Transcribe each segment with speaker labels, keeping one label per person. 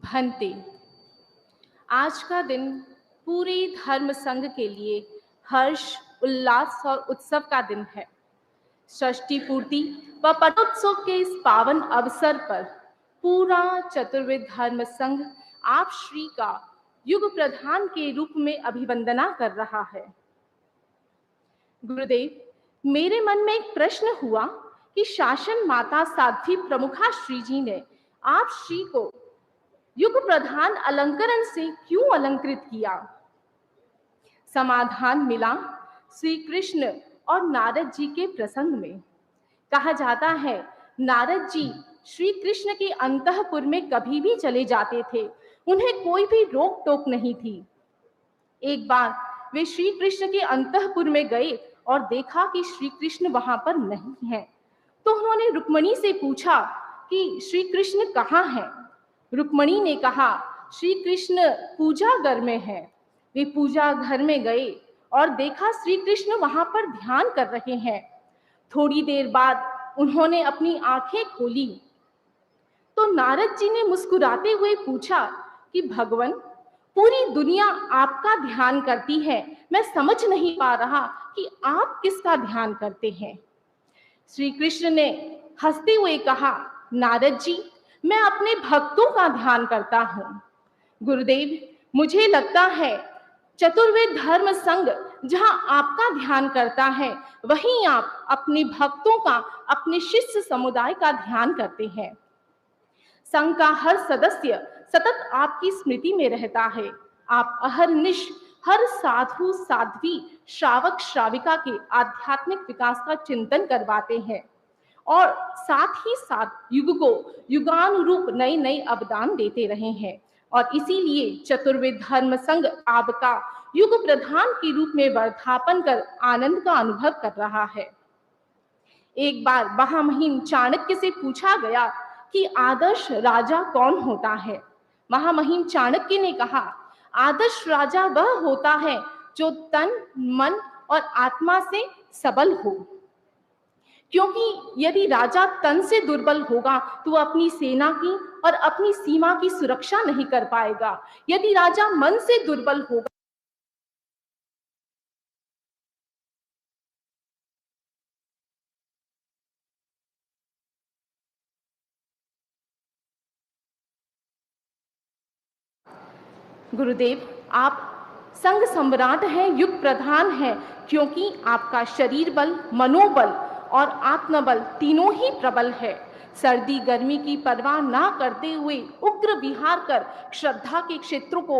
Speaker 1: भंते। आज का दिन पूरे धर्म संघ के लिए हर्ष, उल्लास और उत्सव का दिन है। षष्ठी पूर्ति व पटोत्सव के इस पावन अवसर पर पूरा चतुर्वेद धर्म संघ आप श्री का युग प्रधान के रूप में अभिवंदना कर रहा है। गुरुदेव, मेरे मन में एक प्रश्न हुआ कि शासन माता साध्वी प्रमुखा श्री जी ने आप श्री को युग प्रधान अलंकरण से क्यों अलंकृत किया? समाधान मिला श्री कृष्ण और नारद जी के प्रसंग में। कहा जाता है नारद जी श्री कृष्ण के अंतःपुर में कभी भी चले जाते थे, उन्हें कोई भी रोक टोक नहीं थी। एक बार वे श्री कृष्ण के अंतःपुर में गए और देखा कि श्री कृष्ण वहां पर नहीं है, तो उन्होंने रुक्मणी से पूछा कि श्री कृष्ण कहाँ हैं? रुक्मणी ने कहा श्री कृष्ण पूजा घर में है। वे पूजा घर में गए और देखा श्री कृष्ण वहां पर ध्यान कर रहे हैं। थोड़ी देर बाद उन्होंने अपनी आंखें खोली तो नारद जी ने मुस्कुराते हुए पूछा कि भगवान, पूरी दुनिया आपका ध्यान करती है, मैं समझ नहीं पा रहा कि आप किसका ध्यान करते हैं। श्री कृष्ण ने हंसते हुए कहा, नारद जी, मैं अपने भक्तों का ध्यान करता हूँ। गुरुदेव, मुझे लगता है चतुर्वेद धर्म संघ जहाँ आपका ध्यान करता है, वहीं आप अपने भक्तों का, अपने शिष्य समुदाय का ध्यान करते हैं। संघ का हर सदस्य सतत आपकी स्मृति में रहता है। आप अहरनिश हर साधु साध्वी, श्रावक श्राविका के आध्यात्मिक विकास का चिंतन करवाते हैं और साथ ही साथ युग को युगानुरूप नए नए अवदान देते रहे हैं। और इसीलिए चतुर्वेद धर्म संघ आपका युग प्रधान के रूप में वर्धापन कर आनंद का अनुभव कर रहा है। एक बार महामहिम चाणक्य से पूछा गया कि आदर्श राजा कौन होता है। महामहिम चाणक्य ने कहा, आदर्श राजा वह होता है जो तन, मन और आत्मा से सबल हो, क्योंकि यदि राजा तन से दुर्बल होगा तो अपनी सेना की और अपनी सीमा की सुरक्षा नहीं कर पाएगा। यदि राजा मन से दुर्बल होगा, गुरुदेव, आप संघ सम्राट हैं, युग प्रधान हैं, क्योंकि आपका शरीर बल, मनोबल और आत्मबल तीनों ही प्रबल है। सर्दी गर्मी की परवाह ना करते हुए उग्र विहार कर श्रद्धा के क्षेत्रों को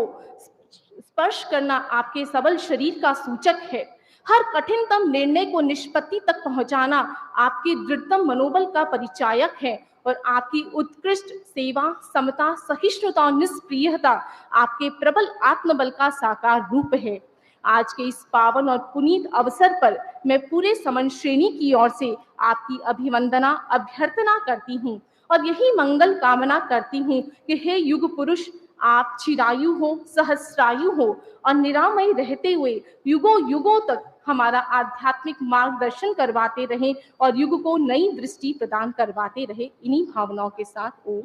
Speaker 1: स्पर्श करना आपके सबल शरीर का सूचक है। हर कठिनतम निर्णय को निष्पत्ति तक पहुंचाना आपके दृढ़तम मनोबल का परिचायक है और आपकी उत्कृष्ट सेवा, समता, सहिष्णुता और निष्प्रियता आपके प्रबल आत्मबल का साकार रूप है। आज के इस पावन और पुनीत अवसर पर मैं पूरे समन श्रेणी की ओर से आपकी अभिवंदना, अभ्यर्थना करती हूँ और यही मंगल कामना करती हूँ कि हे युग पुरुष, आप चिरायु हो, सहस्रायु हो और निरामय रहते हुए युगों युगों तक हमारा आध्यात्मिक मार्गदर्शन करवाते रहें और युग को नई दृष्टि प्रदान करवाते रहे। इन्हीं भावनाओं के साथ ओम।